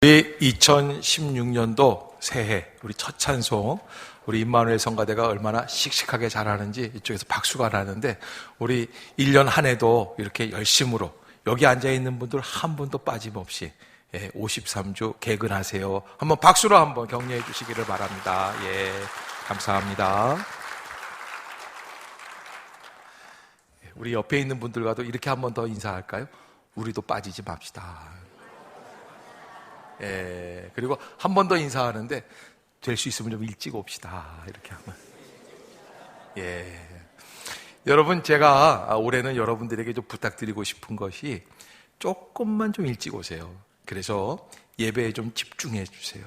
우리 2016년도 새해 우리 첫 찬송 우리 임마누엘 성가대가 얼마나 씩씩하게 잘하는지 이쪽에서 박수가 나는데 우리 1년 한 해도 이렇게 열심으로 여기 앉아있는 분들 한 분도 빠짐없이 53주 개근하세요. 한번 박수로 한번 격려해 주시기를 바랍니다. 감사합니다. 우리 옆에 있는 분들과도 이렇게 한 번 더 인사할까요? 우리도 빠지지 맙시다. 그리고 한 번 더 인사하는데 될 수 있으면 좀 일찍 옵시다. 이렇게 하면. 여러분, 제가 올해는 여러분들에게 좀 부탁드리고 싶은 것이 조금만 좀 일찍 오세요. 그래서 예배에 좀 집중해 주세요.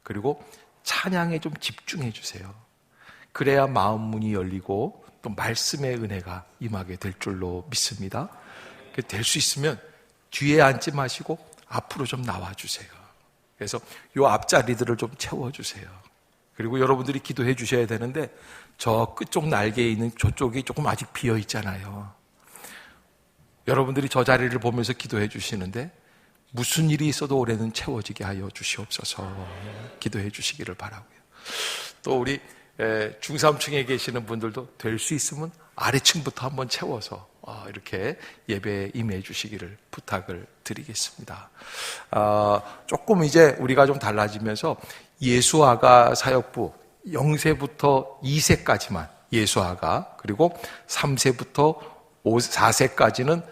그리고 찬양에 좀 집중해 주세요. 그래야 마음 문이 열리고 또 말씀의 은혜가 임하게 될 줄로 믿습니다. 될 수 있으면 뒤에 앉지 마시고 앞으로 좀 나와주세요. 그래서 요 앞자리들을 좀 채워주세요. 그리고 여러분들이 기도해 주셔야 되는데 저 끝쪽 날개에 있는 저쪽이 조금 아직 비어 있잖아요. 여러분들이 저 자리를 보면서 기도해 주시는데 무슨 일이 있어도 올해는 채워지게 하여 주시옵소서 기도해 주시기를 바라고요. 또 우리 중삼층에 계시는 분들도 될 수 있으면 아래층부터 한번 채워서 이렇게 예배에 임해 주시기를 부탁을 드리겠습니다. 조금 이제 우리가 좀 달라지면서 예수아가 사역부 0세부터 2세까지만 예수아가, 그리고 3세부터 4세까지는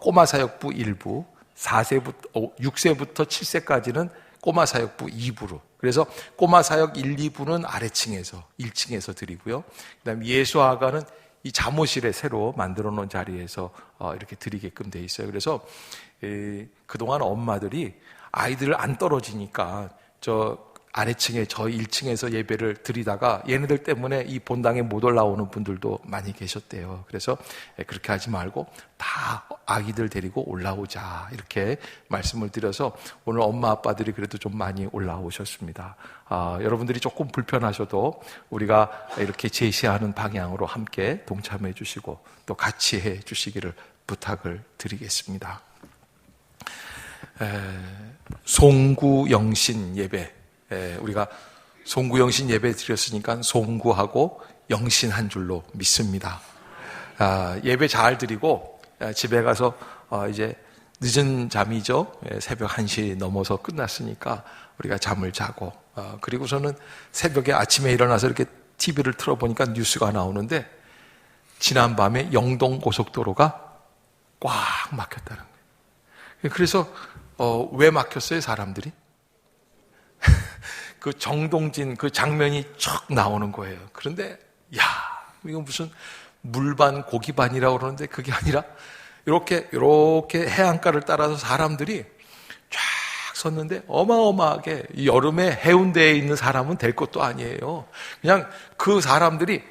꼬마 사역부 일부, 6세부터 7세까지는 꼬마 사역부 2부로, 그래서 꼬마 사역 1, 2부는 아래층에서 1층에서 드리고요. 그다음에 예수아가는 이 잠옷실에 새로 만들어 놓은 자리에서 이렇게 드리게끔 돼 있어요. 그래서 그동안 엄마들이 아이들 안 떨어지니까 저 아래층에 저 1층에서 예배를 드리다가 얘네들 때문에 이 본당에 못 올라오는 분들도 많이 계셨대요. 그래서 그렇게 하지 말고 다 아기들 데리고 올라오자 이렇게 말씀을 드려서 오늘 엄마 아빠들이 그래도 좀 많이 올라오셨습니다. 여러분들이 조금 불편하셔도 우리가 이렇게 제시하는 방향으로 함께 동참해 주시고 또 같이 해 주시기를 부탁을 드리겠습니다. 송구영신 예배, 우리가 송구영신 예배 드렸으니까 송구하고 영신 한 줄로 믿습니다. 예배 잘 드리고 집에 가서 이제 늦은 잠이죠. 새벽 1시 넘어서 끝났으니까 우리가 잠을 자고, 그리고서는 새벽에 아침에 일어나서 이렇게 TV를 틀어보니까 뉴스가 나오는데 지난밤에 영동 고속도로가 꽉 막혔다는 거예요. 그래서 왜 막혔어요, 사람들이? 그 정동진 그 장면이 척 나오는 거예요. 그런데 이거 무슨 물반 고기반이라고 그러는데 그게 아니라 이렇게 해안가를 따라서 사람들이 쫙 섰는데 어마어마하게 여름에 해운대에 있는 사람은 될 것도 아니에요. 그냥 그 사람들이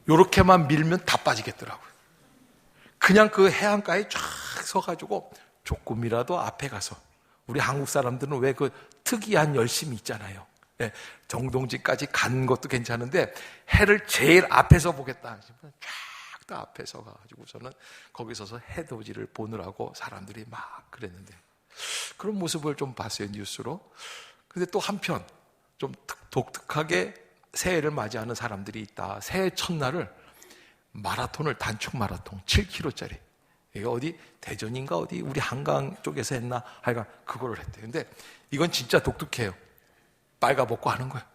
이렇게만 밀면 다 빠지겠더라고요. 그냥 그 해안가에 쫙 서가지고 조금이라도 앞에 가서, 우리 한국 사람들은 왜 그 특이한 열심이 있잖아요. 정동진까지 간 것도 괜찮은데 해를 제일 앞에서 보겠다 하시면 쫙 다 앞에 서가지고서는 거기 서서 해돋이를 보느라고 사람들이 막 그랬는데 그런 모습을 좀 봤어요, 뉴스로. 근데 또 한편 좀 독특하게 새해를 맞이하는 사람들이 있다. 새해 첫날을 마라톤을, 단축 마라톤 7km짜리, 이게 어디 대전인가 어디 우리 한강 쪽에서 했나 하여간 그거를 했대요. 근데 이건 진짜 독특해요. 빨가벗고 하는 거예요.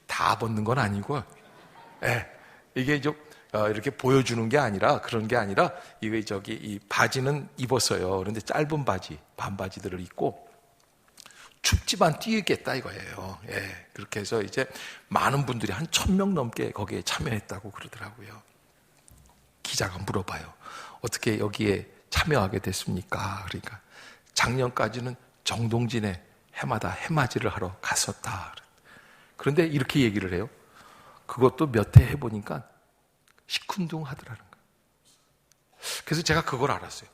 다 벗는 건 아니고요. 이게 좀 이렇게 보여주는 게 아니라, 그런 게 아니라 이 바지는 입었어요. 그런데 짧은 바지, 반바지들을 입고 춥지만 뛰겠다 이거예요. 그렇게 해서 이제 많은 분들이 한 1,000명 넘게 거기에 참여했다고 그러더라고요. 기자가 물어봐요. 어떻게 여기에 참여하게 됐습니까? 그러니까 작년까지는 정동진에 해마다 해맞이를 하러 갔었다. 그런데 이렇게 얘기를 해요. 그것도 몇 해 해보니까 시큰둥하더라는 거예요. 그래서 제가 그걸 알았어요.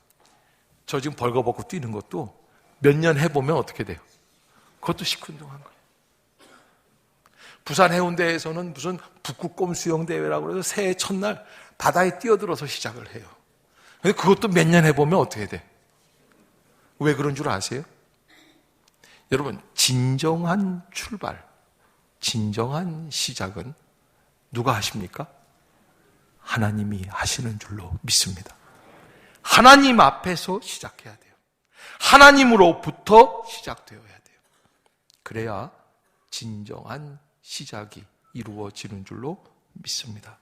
저 지금 벌거벗고 뛰는 것도 몇 년 해보면 어떻게 돼요? 그것도 시큰둥한 거예요. 부산 해운대에서는 무슨 북극곰 수영대회라고 해서 새해 첫날 바다에 뛰어들어서 시작을 해요. 근데 그것도 몇 년 해보면 어떻게 돼? 왜 그런 줄 아세요? 여러분, 진정한 출발, 진정한 시작은 누가 하십니까? 하나님이 하시는 줄로 믿습니다. 하나님 앞에서 시작해야 돼요. 하나님으로부터 시작되어야 돼요. 그래야 진정한 시작이 이루어지는 줄로 믿습니다.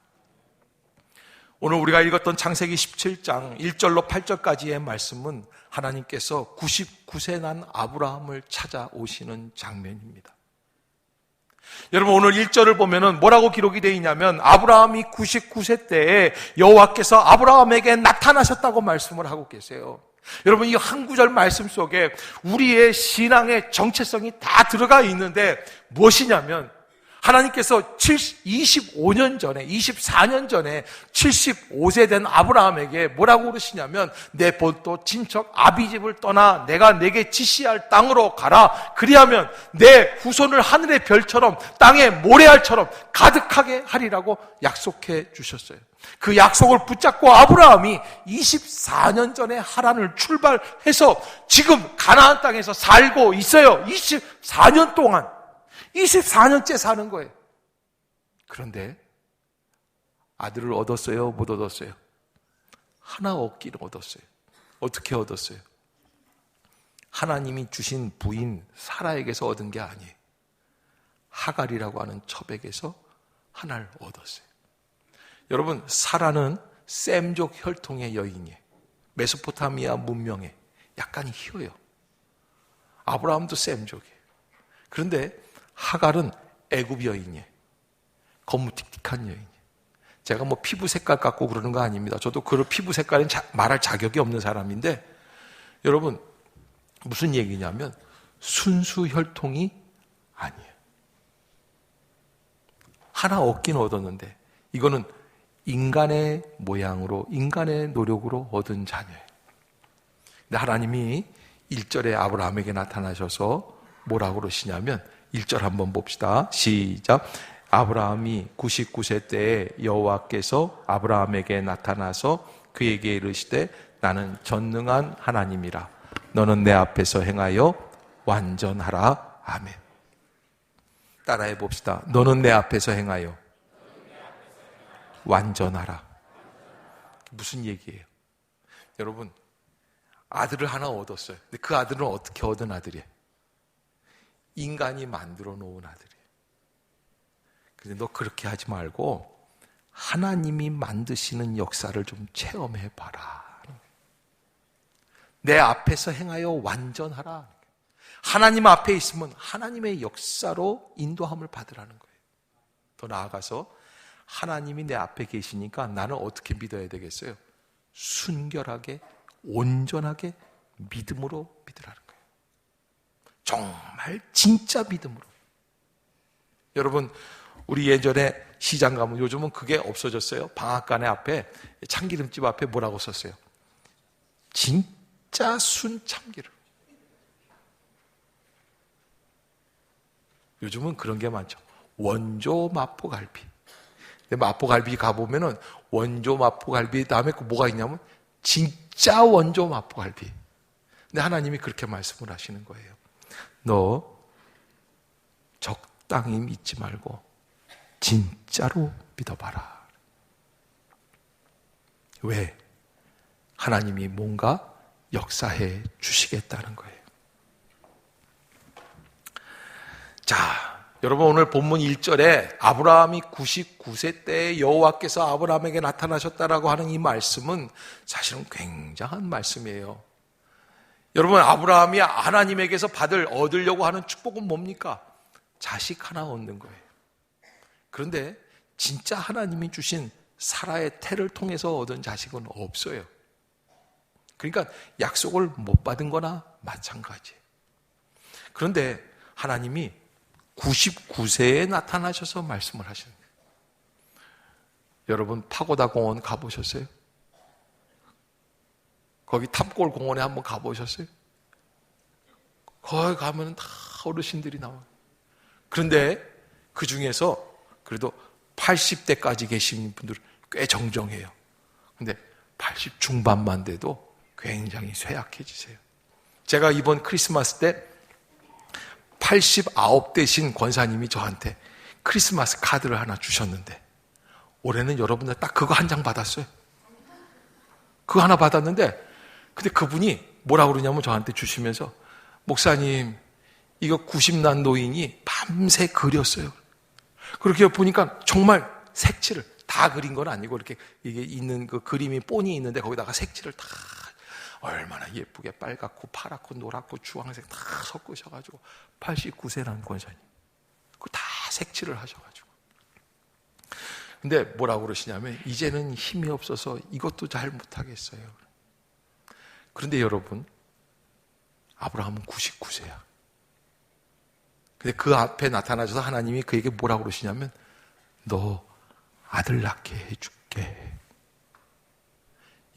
오늘 우리가 읽었던 창세기 17장 1절로 8절까지의 말씀은 하나님께서 99세 난 아브라함을 찾아오시는 장면입니다. 여러분, 오늘 1절을 보면은 뭐라고 기록이 되어 있냐면 아브라함이 99세 때에 여호와께서 아브라함에게 나타나셨다고 말씀을 하고 계세요. 여러분, 이 한 구절 말씀 속에 우리의 신앙의 정체성이 다 들어가 있는데 무엇이냐면 하나님께서 25년 전에, 24년 전에 75세 된 아브라함에게 뭐라고 그러시냐면 내 본토 친척 아비집을 떠나 내가 내게 지시할 땅으로 가라. 그리하면 내 후손을 하늘의 별처럼 땅의 모래알처럼 가득하게 하리라고 약속해 주셨어요. 그 약속을 붙잡고 아브라함이 24년 전에 하란을 출발해서 지금 가나안 땅에서 살고 있어요. 24년 동안. 24년째 사는 거예요. 그런데 아들을 얻었어요? 못 얻었어요? 하나 얻기를 얻었어요. 어떻게 얻었어요? 하나님이 주신 부인 사라에게서 얻은 게 아니에요. 하갈이라고 하는 첩에게서 하나를 얻었어요. 여러분, 사라는 셈족 혈통의 여인이에요. 메소포타미아 문명에 약간 희어요. 아브라함도 셈족이에요. 그런데 하갈은 애굽 여인이에요. 거무틱틱한 여인이에요. 제가 뭐 피부 색깔 갖고 그러는 거 아닙니다. 저도 그 피부 색깔은 말할 자격이 없는 사람인데, 여러분, 무슨 얘기냐면 순수 혈통이 아니에요. 하나 얻긴 얻었는데 이거는 인간의 모양으로, 인간의 노력으로 얻은 자녀예요. 근데 하나님이 1절에 아브라함에게 나타나셔서 뭐라고 그러시냐면 1절 한번 봅시다. 시작. 아브라함이 99세 때에 여호와께서 아브라함에게 나타나서 그에게 이르시되 나는 전능한 하나님이라. 너는 내 앞에서 행하여 완전하라. 아멘. 따라해 봅시다. 너는 내 앞에서 행하여 완전하라. 무슨 얘기예요? 여러분, 아들을 하나 얻었어요. 근데 그 아들은 어떻게 얻은 아들이에요? 인간이 만들어 놓은 아들이에요. 근데 너 그렇게 하지 말고 하나님이 만드시는 역사를 좀 체험해 봐라. 내 앞에서 행하여 완전하라. 하나님 앞에 있으면 하나님의 역사로 인도함을 받으라는 거예요. 더 나아가서 하나님이 내 앞에 계시니까 나는 어떻게 믿어야 되겠어요? 순결하게, 온전하게 믿음으로 믿으라는 거예요. 정말 진짜 믿음으로. 여러분, 우리 예전에 시장 가면, 요즘은 그게 없어졌어요. 방앗간에 앞에, 참기름집 앞에 뭐라고 썼어요? 진짜 순 참기름. 요즘은 그런 게 많죠. 원조 마포갈비. 근데 마포갈비 가보면은 원조 마포갈비 다음에 그 뭐가 있냐면 진짜 원조 마포갈비. 근데 하나님이 그렇게 말씀을 하시는 거예요. 너 적당히 믿지 말고 진짜로 믿어봐라. 왜? 하나님이 뭔가 역사해 주시겠다는 거예요. 자, 여러분, 오늘 본문 1절에 아브라함이 99세 때 여호와께서 아브라함에게 나타나셨다라고 하는 이 말씀은 사실은 굉장한 말씀이에요. 여러분, 아브라함이 하나님에게서 얻으려고 하는 축복은 뭡니까? 자식 하나 얻는 거예요. 그런데 진짜 하나님이 주신 사라의 태를 통해서 얻은 자식은 없어요. 그러니까 약속을 못 받은 거나 마찬가지예요. 그런데 하나님이 99세에 나타나셔서 말씀을 하시는 거예요. 여러분, 파고다 공원 가보셨어요? 거기 탑골 공원에 한번 가보셨어요? 거기 가면 다 어르신들이 나와요. 그런데 그 중에서 그래도 80대까지 계신 분들 꽤 정정해요. 근데 80 중반만 돼도 굉장히 쇠약해지세요. 제가 이번 크리스마스 때 89 되신 권사님이 저한테 크리스마스 카드를 하나 주셨는데 올해는 여러분들 딱 그거 한 장 받았어요. 그거 하나 받았는데 근데 그분이 뭐라고 그러냐면 저한테 주시면서 목사님 이거 90난 노인이 밤새 그렸어요. 그렇게 보니까 정말 색칠을 다 그린 건 아니고 이렇게 이게 있는 그 그림이 본이 있는데 거기다가 색칠을 다 얼마나 예쁘게 빨갛고 파랗고 노랗고 주황색 다 섞으셔가지고 89세라는 권사님 그 다 색칠을 하셔가지고 근데 뭐라고 그러시냐면 이제는 힘이 없어서 이것도 잘 못하겠어요. 그런데 여러분 아브라함은 99세야. 근데 그 앞에 나타나셔서 하나님이 그에게 뭐라고 그러시냐면 너 아들 낳게 해줄게.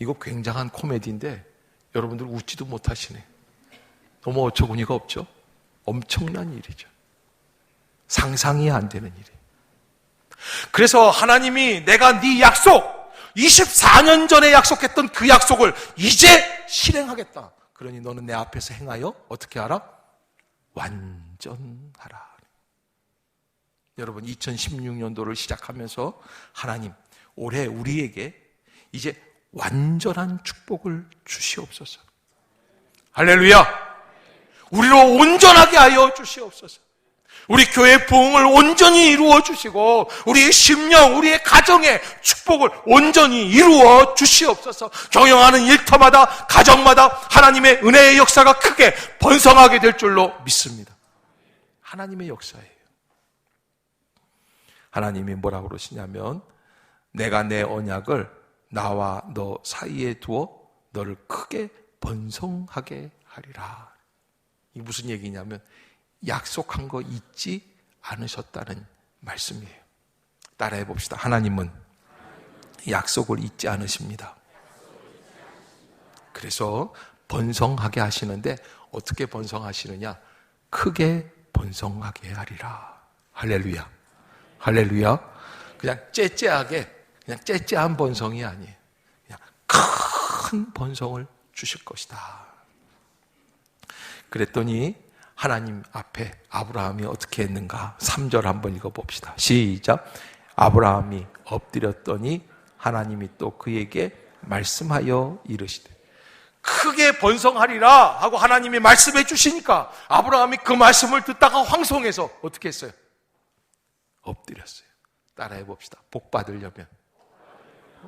이거 굉장한 코미디인데 여러분들 웃지도 못하시네. 너무 어처구니가 없죠? 엄청난 일이죠. 상상이 안 되는 일이에요. 그래서 하나님이 내가 네 약속 24년 전에 약속했던 그 약속을 이제 실행하겠다. 그러니 너는 내 앞에서 행하여 어떻게 하라? 완전하라. 여러분 2016년도를 시작하면서 하나님 올해 우리에게 이제 완전한 축복을 주시옵소서. 할렐루야. 우리로 온전하게 하여 주시옵소서. 우리 교회의 부흥을 온전히 이루어 주시고 우리의 심령, 우리의 가정의 축복을 온전히 이루어 주시옵소서. 경영하는 일터마다 가정마다 하나님의 은혜의 역사가 크게 번성하게 될 줄로 믿습니다. 하나님의 역사예요. 하나님이 뭐라고 그러시냐면 내가 내 언약을 나와 너 사이에 두어 너를 크게 번성하게 하리라. 이게 무슨 얘기냐면 약속한 거 잊지 않으셨다는 말씀이에요. 따라해 봅시다. 하나님은 약속을 잊지 않으십니다. 그래서 번성하게 하시는데 어떻게 번성하시느냐? 크게 번성하게 하리라. 할렐루야. 할렐루야. 그냥 째째한 번성이 아니에요. 그냥 큰 번성을 주실 것이다. 그랬더니 하나님 앞에 아브라함이 어떻게 했는가? 3절 한번 읽어봅시다. 시작. 아브라함이 엎드렸더니 하나님이 또 그에게 말씀하여 이르시되 크게 번성하리라 하고 하나님이 말씀해 주시니까 아브라함이 그 말씀을 듣다가 황송해서 어떻게 했어요? 엎드렸어요. 따라해 봅시다. 복 받으려면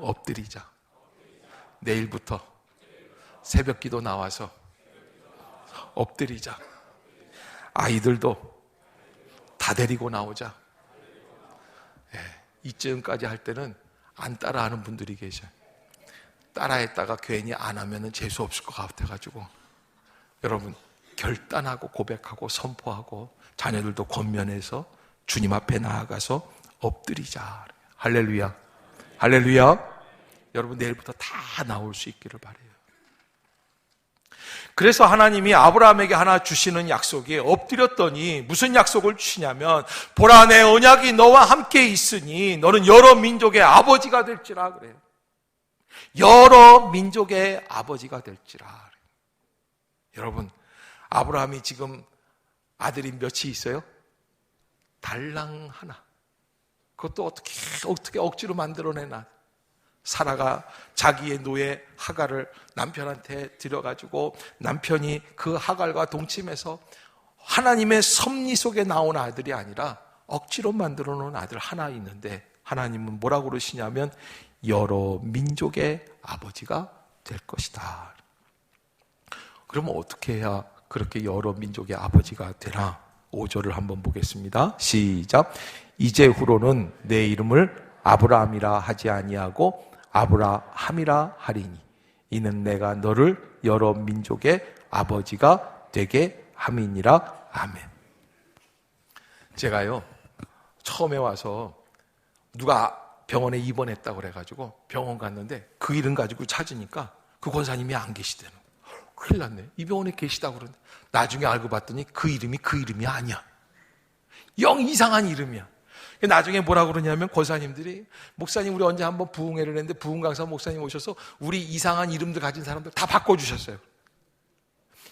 엎드리자. 내일부터 새벽 기도 나와서 엎드리자. 아이들도 다 데리고 나오자. 이쯤까지 할 때는 안 따라하는 분들이 계셔요. 따라했다가 괜히 안 하면 재수 없을 것 같아가지고 여러분 결단하고 고백하고 선포하고 자녀들도 권면해서 주님 앞에 나아가서 엎드리자. 할렐루야. 할렐루야. 여러분 내일부터 다 나올 수 있기를 바라요. 그래서 하나님이 아브라함에게 하나 주시는 약속이 엎드렸더니 무슨 약속을 주시냐면 보라 내 언약이 너와 함께 있으니 너는 여러 민족의 아버지가 될지라 그래요. 여러 민족의 아버지가 될지라. 여러분 아브라함이 지금 아들이 몇이 있어요? 달랑 하나. 그것도 어떻게 억지로 만들어내나. 사라가 자기의 노예 하갈을 남편한테 들여가지고 남편이 그 하갈과 동침해서 하나님의 섭리 속에 나온 아들이 아니라 억지로 만들어 놓은 아들 하나 있는데 하나님은 뭐라고 그러시냐면 여러 민족의 아버지가 될 것이다. 그러면 어떻게 해야 그렇게 여러 민족의 아버지가 되나? 5절을 한번 보겠습니다. 시작. 이제후로는 내 이름을 아브라함이라 하지 아니하고 아브라함이라 하리니 이는 내가 너를 여러 민족의 아버지가 되게 함이니라. 아멘. 제가요 처음에 와서 누가 병원에 입원했다고 그래가지고 병원 갔는데 그 이름 가지고 찾으니까 그 권사님이 안 계시대요. 큰일 났네. 이 병원에 계시다고 그러는데 나중에 알고 봤더니 그 이름이 아니야. 영 이상한 이름이야. 나중에 뭐라고 그러냐면 권사님들이 목사님 우리 언제 한번 부흥회를 했는데 부흥 강사 목사님 오셔서 우리 이상한 이름들 가진 사람들 다 바꿔주셨어요.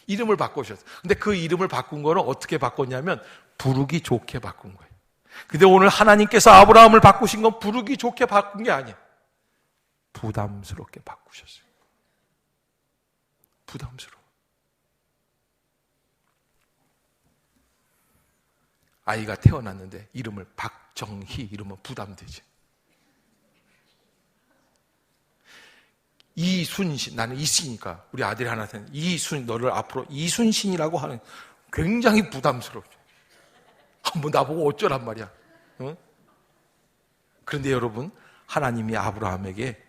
이름을 바꾸셨어요. 근데 그 이름을 바꾼 거는 어떻게 바꿨냐면 부르기 좋게 바꾼 거예요. 근데 오늘 하나님께서 아브라함을 바꾸신 건 부르기 좋게 바꾼 게 아니에요. 부담스럽게 바꾸셨어요. 부담스러워. 아이가 태어났는데 이름을 박정희 이러면 부담되지. 이순신, 나는 이씨니까 우리 아들이 하나는 너를 앞으로 이순신이라고 하는 굉장히 부담스럽죠. 뭐 나보고 어쩌란 말이야. 응? 그런데 여러분, 하나님이 아브라함에게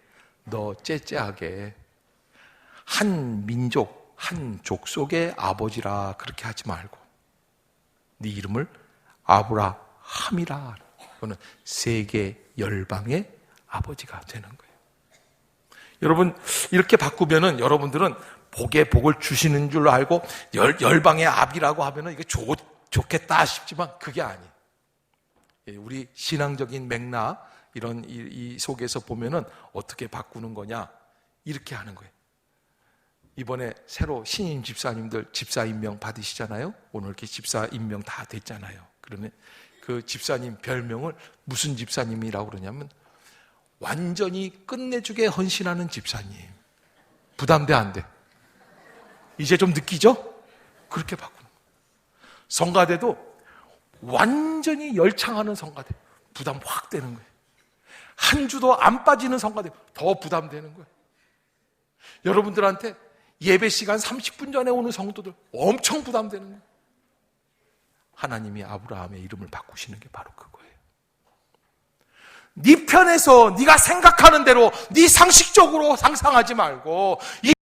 너 째째하게 한 민족, 한 족속의 아버지라 그렇게 하지 말고 네 이름을 아브라함이라. 그거는 세계 열방의 아버지가 되는 거예요. 여러분, 이렇게 바꾸면은 여러분들은 복에 복을 주시는 줄 알고 열방의 아비라고 하면은 이게 좋겠다 싶지만 그게 아니에요. 우리 신앙적인 맥락 이런 이 속에서 보면은 어떻게 바꾸는 거냐 이렇게 하는 거예요. 이번에 새로 신임 집사님들 집사 임명 받으시잖아요. 오늘 이렇게 집사 임명 다 됐잖아요. 그러면 그 집사님 별명을 무슨 집사님이라고 그러냐면 완전히 끝내주게 헌신하는 집사님. 부담돼 안 돼? 이제 좀 느끼죠? 그렇게 바꾸는 거예요. 성가대도 완전히 열창하는 성가대. 부담 확 되는 거예요. 한 주도 안 빠지는 성가대. 더 부담되는 거예요. 여러분들한테 예배 시간 30분 전에 오는 성도들 엄청 부담되는 거예요. 하나님이 아브라함의 이름을 바꾸시는 게 바로 그거예요. 네 편에서 네가 생각하는 대로 네 상식적으로 상상하지 말고 이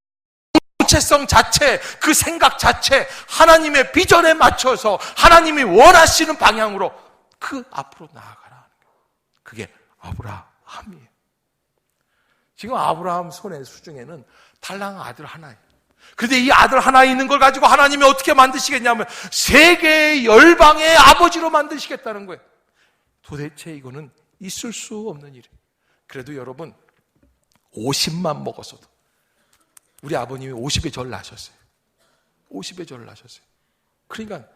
정체성 자체, 그 생각 자체 하나님의 비전에 맞춰서 하나님이 원하시는 방향으로 그 앞으로 나아가라는 거예요. 그게 아브라함이에요. 지금 아브라함 손의 수중에는 달랑 아들 하나예요. 그런데 이 아들 하나 있는 걸 가지고 하나님이 어떻게 만드시겠냐면 세계의 열방의 아버지로 만드시겠다는 거예요. 도대체 이거는 있을 수 없는 일이에요. 그래도 여러분 50만 먹었어도 우리 아버님이 50의 절 나셨어요. 50의 절을 나셨어요. 그러니까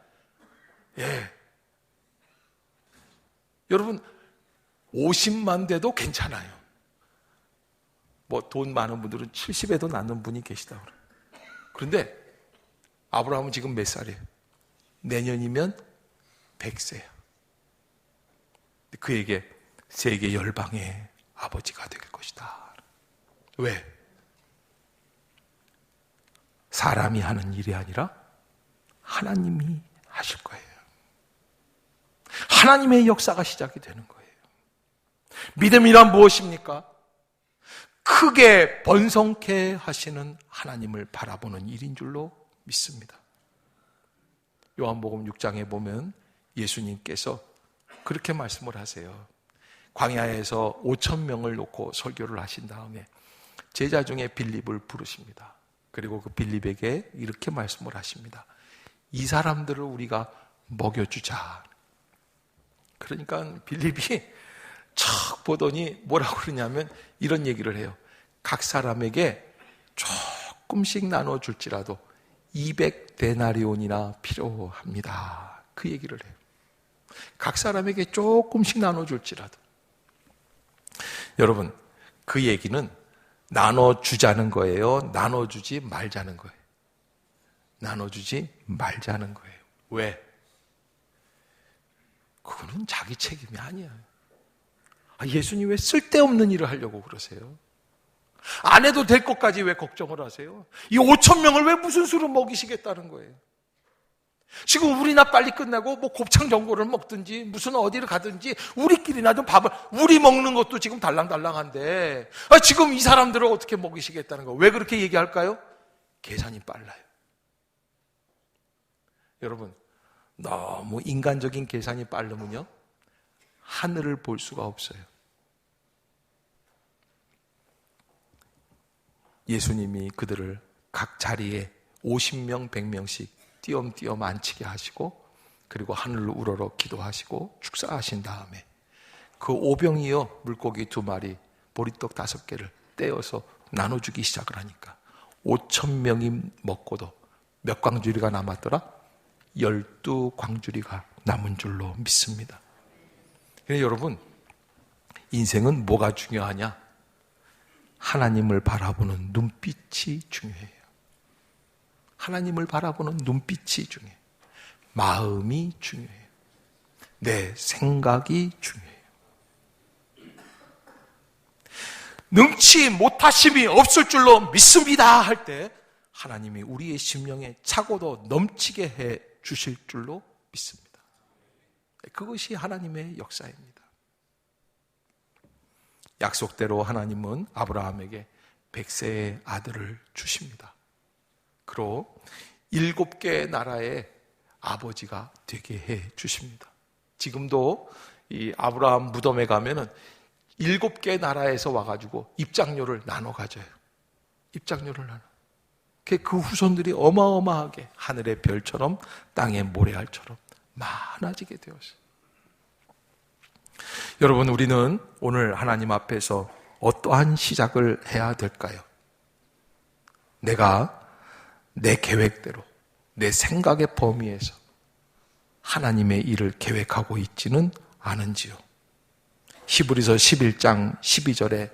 여러분 50만 돼도 괜찮아요. 뭐 돈 많은 분들은 70에도 낳는 분이 계시다고 그래요. 그런데 아브라함은 지금 몇 살이에요? 내년이면 100세야. 그에게 세계 열방의 아버지가 될 것이다. 왜? 사람이 하는 일이 아니라 하나님이 하실 거예요. 하나님의 역사가 시작이 되는 거예요. 믿음이란 무엇입니까? 크게 번성케 하시는 하나님을 바라보는 일인 줄로 믿습니다. 요한복음 6장에 보면 예수님께서 그렇게 말씀을 하세요. 광야에서 5,000명을 놓고 설교를 하신 다음에 제자 중에 빌립을 부르십니다. 그리고 그 빌립에게 이렇게 말씀을 하십니다. 이 사람들을 우리가 먹여주자. 그러니까 빌립이 척 보더니 뭐라고 그러냐면 이런 얘기를 해요. 각 사람에게 조금씩 나눠줄지라도 200데나리온이나 필요합니다. 그 얘기를 해요. 각 사람에게 조금씩 나눠줄지라도. 여러분, 그 얘기는 나눠주자는 거예요? 나눠주지 말자는 거예요? 나눠주지 말자는 거예요. 왜? 그거는 자기 책임이 아니야. 예수님 왜 쓸데없는 일을 하려고 그러세요? 안 해도 될 것까지 왜 걱정을 하세요? 이 5,000명을 왜 무슨 수로 먹이시겠다는 거예요? 지금 우리나 빨리 끝나고 뭐 곱창 전골을 먹든지 무슨 어디를 가든지 우리끼리나 좀 밥을 우리 먹는 것도 지금 달랑달랑한데 지금 이 사람들을 어떻게 먹이시겠다는 거예요? 왜 그렇게 얘기할까요? 계산이 빨라요. 여러분, 너무 인간적인 계산이 빠르면요 하늘을 볼 수가 없어요. 예수님이 그들을 각 자리에 50명, 100명씩 띄엄띄엄 앉히게 하시고 그리고 하늘을 우러러 기도하시고 축사하신 다음에 그 오병이어 물고기 2마리, 보리떡 5개를 떼어서 나눠주기 시작을 하니까 5,000명이 먹고도 몇 광주리가 남았더라? 12광주리가 남은 줄로 믿습니다. 그래서 여러분, 인생은 뭐가 중요하냐? 하나님을 바라보는 눈빛이 중요해요. 하나님을 바라보는 눈빛이 중요해요. 마음이 중요해요. 내 생각이 중요해요. 능치 못하심이 없을 줄로 믿습니다 할 때 하나님이 우리의 심령에 차고도 넘치게 해 주실 줄로 믿습니다. 그것이 하나님의 역사입니다. 약속대로 하나님은 아브라함에게 100세의 아들을 주십니다. 그로 7개의 나라의 아버지가 되게 해 주십니다. 지금도 이 아브라함 무덤에 가면은 7개의 나라에서 와가지고 입장료를 나눠 가져요. 입장료를 나눠. 그 후손들이 어마어마하게 하늘의 별처럼 땅의 모래알처럼 많아지게 되었어요. 여러분, 우리는 오늘 하나님 앞에서 어떠한 시작을 해야 될까요? 내가 내 계획대로, 내 생각의 범위에서 하나님의 일을 계획하고 있지는 않은지요. 히브리서 11장 12절에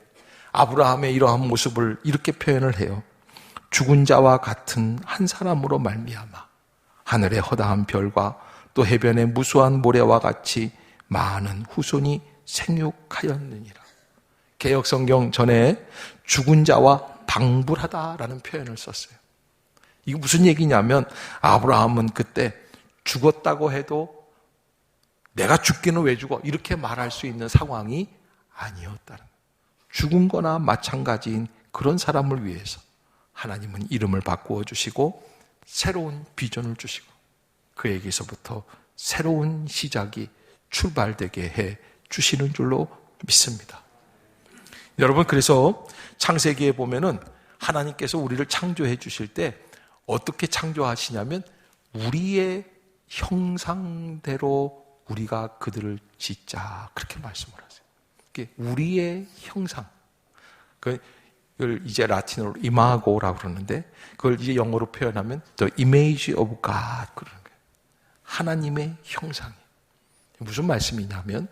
아브라함의 이러한 모습을 이렇게 표현을 해요. 죽은 자와 같은 한 사람으로 말미암아 하늘의 허다한 별과 또 해변의 무수한 모래와 같이 많은 후손이 생육하였느니라. 개역성경 전에 죽은 자와 방불하다라는 표현을 썼어요. 이게 무슨 얘기냐면 아브라함은 그때 죽었다고 해도 내가 죽기는 왜 죽어? 이렇게 말할 수 있는 상황이 아니었다는 거예요. 죽은 거나 마찬가지인 그런 사람을 위해서 하나님은 이름을 바꾸어 주시고 새로운 비전을 주시고 그에게서부터 새로운 시작이 출발되게 해 주시는 줄로 믿습니다. 여러분, 그래서 창세기에 보면은 하나님께서 우리를 창조해 주실 때 어떻게 창조하시냐면 우리의 형상대로 우리가 그들을 짓자, 그렇게 말씀을 하세요. 우리의 형상. 그걸 이제 라틴어로 이마고라고 그러는데 그걸 이제 영어로 표현하면 the image of God 그러는 거예요. 하나님의 형상이. 무슨 말씀이냐면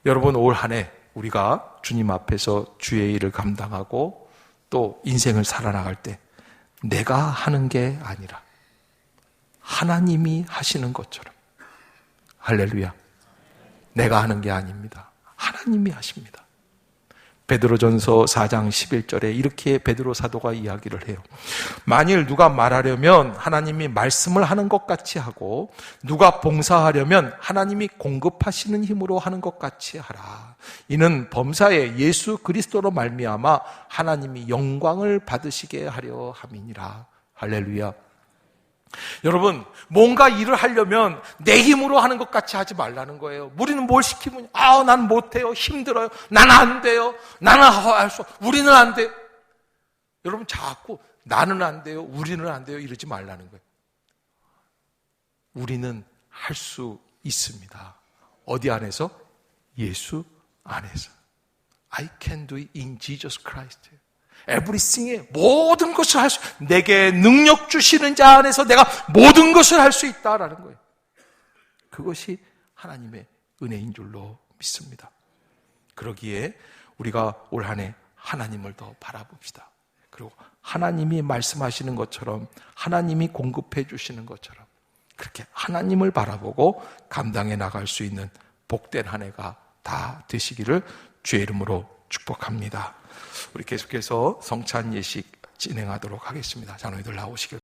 여러분, 올 한 해 우리가 주님 앞에서 주의 일을 감당하고 또 인생을 살아나갈 때 내가 하는 게 아니라 하나님이 하시는 것처럼, 할렐루야, 내가 하는 게 아닙니다. 하나님이 하십니다. 베드로전서 4장 11절에 이렇게 베드로 사도가 이야기를 해요. 만일 누가 말하려면 하나님이 말씀을 하는 것 같이 하고 누가 봉사하려면 하나님이 공급하시는 힘으로 하는 것 같이 하라. 이는 범사에 예수 그리스도로 말미암아 하나님이 영광을 받으시게 하려 함이니라. 할렐루야. 여러분, 뭔가 일을 하려면 내 힘으로 하는 것 같이 하지 말라는 거예요. 우리는 뭘 시키면 난 못해요, 힘들어요, 나는 안 돼요, 나는 할 수, 우리는 안 돼요. 여러분, 자꾸 나는 안 돼요, 우리는 안 돼요 이러지 말라는 거예요. 우리는 할 수 있습니다. 어디 안에서? 예수 안에서. I can do it in Jesus Christ. everything에 모든 것을 할 수, 내게 능력 주시는 자 안에서 내가 모든 것을 할 수 있다라는 거예요. 그것이 하나님의 은혜인 줄로 믿습니다. 그러기에 우리가 올 한 해 하나님을 더 바라봅시다. 그리고 하나님이 말씀하시는 것처럼, 하나님이 공급해 주시는 것처럼 그렇게 하나님을 바라보고 감당해 나갈 수 있는 복된 한 해가 다 되시기를 주의 이름으로 축복합니다. 우리 계속해서 성찬 예식 진행하도록 하겠습니다. 장로님들 나오시길